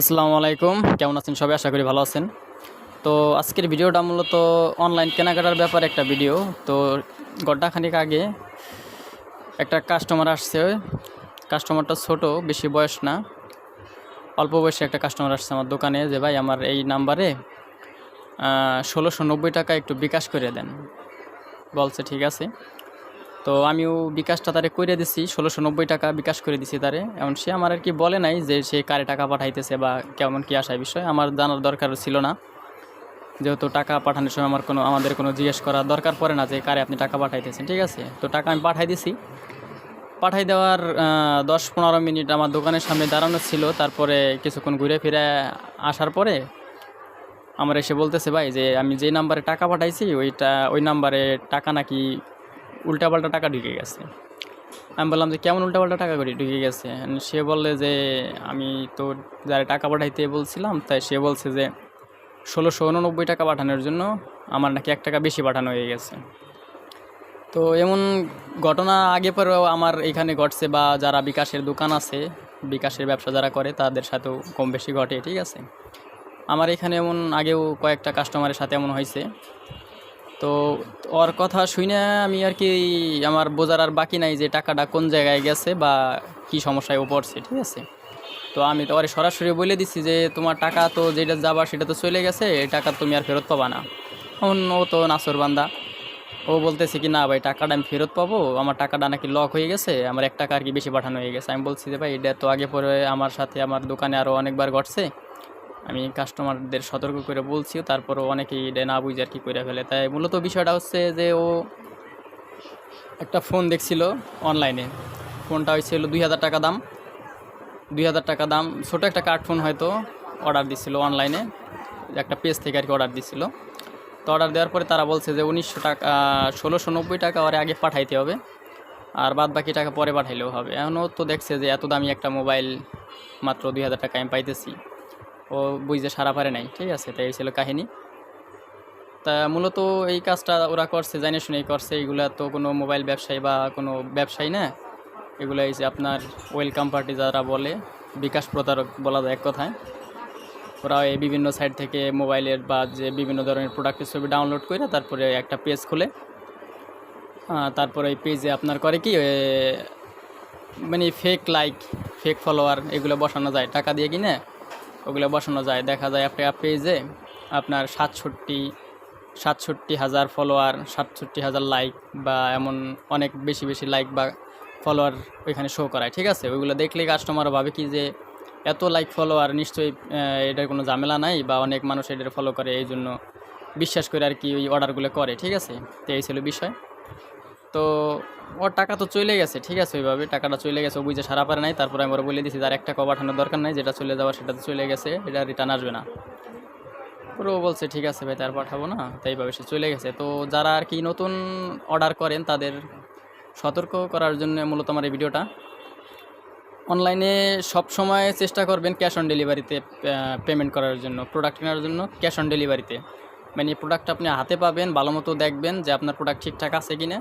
আসসালামু আলাইকুম, কেমন আছেন সবাই? আশা করি ভালো আছেন। তো আজকের ভিডিওটা মূলত অনলাইন কেনাকাটার ব্যাপারে একটা ভিডিও। তো ঘন্টাখানেক আগে একটা কাস্টমার আসছে। কাস্টমারটা ছোট, বেশি বয়স না, অল্প বয়সী একটা কাস্টমার আসছে আমার দোকানে যে ভাই আমার এই নাম্বারে ১৬৯০ টাকা একটু বিকাশ করে দেন। বলছে ঠিক আছে। তো আমিও বিকাশটা তারে করে দিছি, ১৬৯০ টাকা বিকাশ করে দিছি তারে। এখন সে আমার আর কি বলে নাই যে সে কারে টাকা পাঠাইতেছে বা কেমন কি আসার বিষয়, আমার জানার দরকার ছিল না। যেহেতু টাকা পাঠানোর সময় আমাদের কোনো জিজ্ঞেস করার দরকার পড়ে না যে কারে আপনি টাকা পাঠাইতেছেন, ঠিক আছে। তো টাকা আমি পাঠাই দিছি। পাঠাই দেওয়ার ১০-১৫ মিনিট আমার দোকানের সামনে দাঁড়ানো ছিল। তারপরে কিছুক্ষণ ঘুরে ফিরে আসার পরে আমার এসে বলতেছে ভাই যে আমি যে নাম্বারে টাকা পাঠাইছি ওই নাম্বারে টাকা নাকি উল্টাপাল্টা টাকা ঢুকে গেছে। আমি বললাম যে কেমন উল্টাপাল্টা টাকা ঢুকে গেছে? সে বললে যে আমি তো যারা টাকা পাঠাইতে বলছিলাম, তাই সে বলছে যে ১৬৮৯ টাকা পাঠানোর জন্য আমার নাকি ১ টাকা বেশি পাঠানো হয়ে গেছে। তো এমন ঘটনা আগে পরেও আমার এখানে ঘটছে, বা যারা বিকাশের দোকান আছে, বিকাশের ব্যবসা যারা করে তাদের সাথেও কম বেশি ঘটে, ঠিক আছে। আমার এখানে এমন আগেও কয়েকটা কাস্টমারের সাথে এমন হয়েছে। তো ওর কথা শুনে আমি আর কি আমার বোঝার আর বাকি নাই যে টাকাটা কোন জায়গায় গেছে বা কী সমস্যায় ও পড়ছে, ঠিক আছে। তো আমি তো ওরে সরাসরি বলে দিচ্ছি যে তোমার টাকা তো যেটা যাবার সেটা তো চলে গেছে, এই টাকা তুমি আর ফেরত পাবা না। এখন ও তো নাসরবান্দা, ও বলতেছে কি না ভাই টাকাটা আমি ফেরত পাবো, আমার টাকাটা নাকি লক হয়ে গেছে, আমার ১ টাকা আর কি বেশি পাঠানো হয়ে গেছে। আমি বলছি যে ভাই এটা তো আগে পরে আমার সাথে আমার দোকানে আরও অনেকবার ঘটছে, আমি কাস্টমারদের সতর্ক করে বলছিও, তারপরও অনেকেই এটা না বুঝে আর কি করে ফেলে। তাই মূলত বিষয়টা হচ্ছে যে ও একটা ফোন দেখছিল অনলাইনে। ফোনটা হয়েছিল ২,০০০ টাকা দাম, ২,০০০ টাকা দাম, ছোটো একটা কার্ড ফোন হয়তো অর্ডার দিচ্ছিল অনলাইনে, একটা পেজ থেকে আর কি অর্ডার দিচ্ছিল। তো অর্ডার দেওয়ার পরে তারা বলছে যে ১৯০০ টাকা ১৬৯০ টাকা ওরে আগে পাঠাইতে হবে, আর বাদ বাকি টাকা পরে পাঠাইলেও হবে। এখনও তো দেখছে যে এত দামি একটা মোবাইল মাত্র ২,০০০ টাকা আমি পাইতেছি, ও বুঝতে সারা পারে নাই, ঠিক আছে। তাই এই ছিল কাহিনী। তা মূলত এই কাজটা ওরা করছে জানিয়ে শুনেই করছে। এগুলা তো কোনো মোবাইল ব্যবসায়ী বা কোনো ব্যবসায়ী না, এগুলো এই যে আপনার ওয়েলকাম পার্টি যারা বলে, বিকাশ প্রতারক বলা যায় এক কথায়। ওরা এই বিভিন্ন সাইট থেকে মোবাইলের বা যে বিভিন্ন ধরনের প্রোডাক্টের ছবি ডাউনলোড করে তারপরে একটা পেজ খুলে, তারপরে এই পেজে আপনার করে কি মানে ফেক ফলোয়ার এগুলো বসানো যায় টাকা দিয়ে কিনে, ওগুলো বসানো যায়। দেখা যায় একটা পেজে আপনার ৬৭,০০০ ফলোয়ার, ৬৭,০০০ লাইক, বা এমন অনেক বেশি বেশি লাইক বা ফলোয়ার ওইখানে শো করায়, ঠিক আছে। ওইগুলো দেখলেই কাস্টমারও ভাবে কি যে এত লাইক ফলোয়ার নিশ্চয়ই এটার কোনো ঝামেলা নাই, বা অনেক মানুষ এটার ফলো করে, এই জন্য বিশ্বাস করে আর কি ওই অর্ডারগুলো করে, ঠিক আছে। তো এই ছিল বিষয়। তো ওর টাকা তো চলে গেছে, ঠিক আছে, ওইভাবে টাকাটা চলে গেছে, ও বুঝে সারা পারে নাই। তারপরে আমি ওরা বলে দিয়েছি যার ১ টাকা পাঠানোর দরকার নাই, যেটা চলে যাওয়ার সেটা তো চলে গেছে, এটা রিটার্ন আসবে না। পুরো বলছে ঠিক আছে ভাই, তার পাঠাবো না, তাই এইভাবে সে চলে গেছে। তো যারা আর কি নতুন অর্ডার করেন তাদের সতর্ক করার জন্য মূলত আমার এই ভিডিওটা। অনলাইনে সব সময় চেষ্টা করবেন ক্যাশ অন ডেলিভারিতে পেমেন্ট করার জন্য, প্রোডাক্ট কেনার জন্য ক্যাশ অন ডেলিভারিতে। মানে প্রোডাক্ট আপনি হাতে পাবেন, ভালো মতো দেখবেন যে আপনার প্রোডাক্ট ঠিকঠাক আছে কিনা,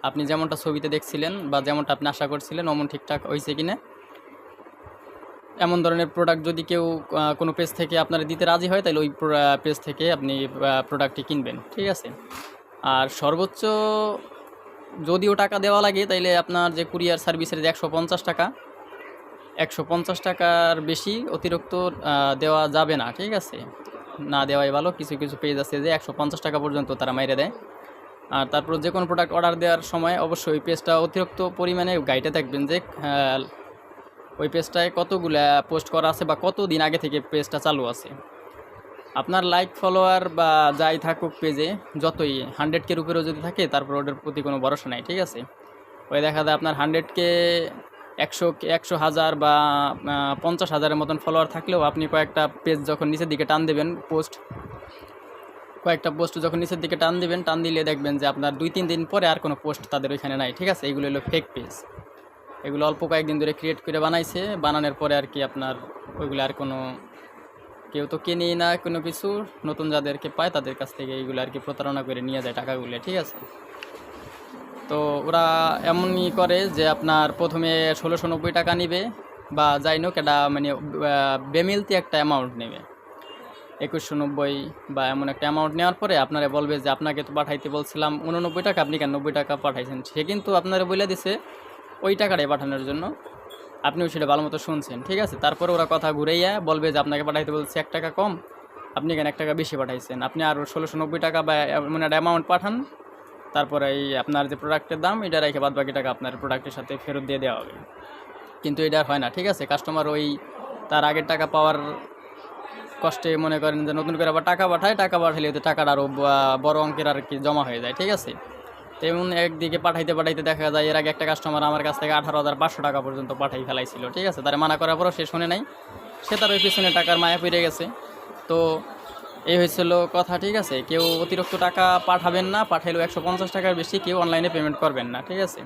আপনি যেমনটা ছবিতে দেখছিলেন বা যেমনটা আপনি আশা করছিলেন অমন ঠিকঠাক হয়েছে কিনা। এমন ধরনের প্রোডাক্ট যদি কেউ কোনো পেজ থেকে আপনারা দিতে রাজি হয়, তাহলে ওই পেজ থেকে আপনি প্রোডাক্টটি কিনবেন, ঠিক আছে। আর সর্বোচ্চ যদিও টাকা দেওয়া লাগে, তাইলে আপনার যে কুরিয়ার সার্ভিসের যে ১৫০ টাকা, ১৫০ টাকার বেশি অতিরিক্ত দেওয়া যাবে না, ঠিক আছে। না দেওয়াই ভালো। কিছু কিছু পেজ আছে যে ১৫০ টাকা পর্যন্ত তারা মাইরে দেয়। আর তারপর যে কোনো প্রোডাক্ট অর্ডার দেওয়ার সময় অবশ্যই ওই পেজটা অতিরিক্ত পরিমাণে গাইডে থাকবেন যে ওই পেজটায় কতগুলা পোস্ট করা আছে বা কত দিন আগে থেকে পেজটা চালু আছে। আপনার লাইক ফলোয়ার বা যাই থাকুক পেজে, যতই 100K উপরেও যদি থাকে, তারপর ওটার প্রতি কোনো ভরসা নাই, ঠিক আছে। ওই দেখা যায় আপনার 100K ১০০,০০০ বা ৫০,০০০-এর মতন ফলোয়ার থাকলেও আপনি কয়েকটা পেজ যখন নিচের দিকে টান দেবেন, কয়েকটা পোস্ট যখন নিচের দিকে টান দিলে দেখবেন যে আপনার ২-৩ দিন পরে আর কোনো পোস্ট তাদের ওইখানে নাই, ঠিক আছে। এগুলো হলো ফেক পেজ। এগুলো অল্প কয়েকদিন ধরে ক্রিয়েট করে বানাইছে, বানানোর পরে আর কি আপনার ওইগুলো আর কোনো কেউ তো কেনেই না কোনো কিছু, নতুন যাদেরকে পায় তাদের কাছ থেকে এইগুলো আর কি প্রতারণা করে নিয়ে যায় টাকাগুলো, ঠিক আছে। তো ওরা এমনই করে যে আপনার প্রথমে ১৬৯০ টাকা নিবে, বা যাই হোক এটা মানে বেমিলতি একটা অ্যামাউন্ট নেবে 2190 বা এমন একটা অ্যামাউন্ট নেওয়ার পরে আপনারা বলবে যে আপনাকে তো পাঠাইতে বলছিলাম 89 টাকা, আপনি কেন 90 টাকা পাঠাইছেন। সে কিন্তু আপনারা বলে দিছে ওই টাকাটাই পাঠানোর জন্য, আপনিও সেটা ভালো মতো শুনছেন, ঠিক আছে। তারপরে ওরা কথা ঘুরাইয়া বলবে যে আপনাকে পাঠাইতে বলছি 1 টাকা কম, আপনি কেন 1 টাকা বেশি পাঠাইছেন, আপনি আরও 1690 টাকা বা এমন একটা অ্যামাউন্ট পাঠান, তারপরে এই আপনার যে প্রোডাক্টের দাম এটা রেখে বাদ বাকি টাকা আপনার প্রোডাক্টের সাথে ফেরত দিয়ে দেওয়া হবে। কিন্তু এটা আর হয় না, ঠিক আছে। কাস্টমার ওই তার আগের টাকা পাওয়ার কষ্টে মনে করেন যে নতুন করে আবার টাকা পাঠায়, টাকা পাঠাইলে তো টাকাটা আরও বড় অঙ্কের আর কি জমা হয়ে যায়, ঠিক আছে। তেমন একদিকে পাঠাইতে পাঠাইতে দেখা যায় এর আগে একটা কাস্টমার আমার কাছ থেকে 18,500 টাকা পর্যন্ত পাঠাই ফেলাইছিল, ঠিক আছে। তারা মানা করার পরও সে শুনে নাই, সে তার ওই পিছনে টাকার মায়া পড়ে গেছে। তো এই হয়েছিল কথা, ঠিক আছে। কেউ অতিরিক্ত টাকা পাঠাবেন না, পাঠাইলেও 150 টাকার বেশি কেউ অনলাইনে পেমেন্ট করবেন না, ঠিক আছে।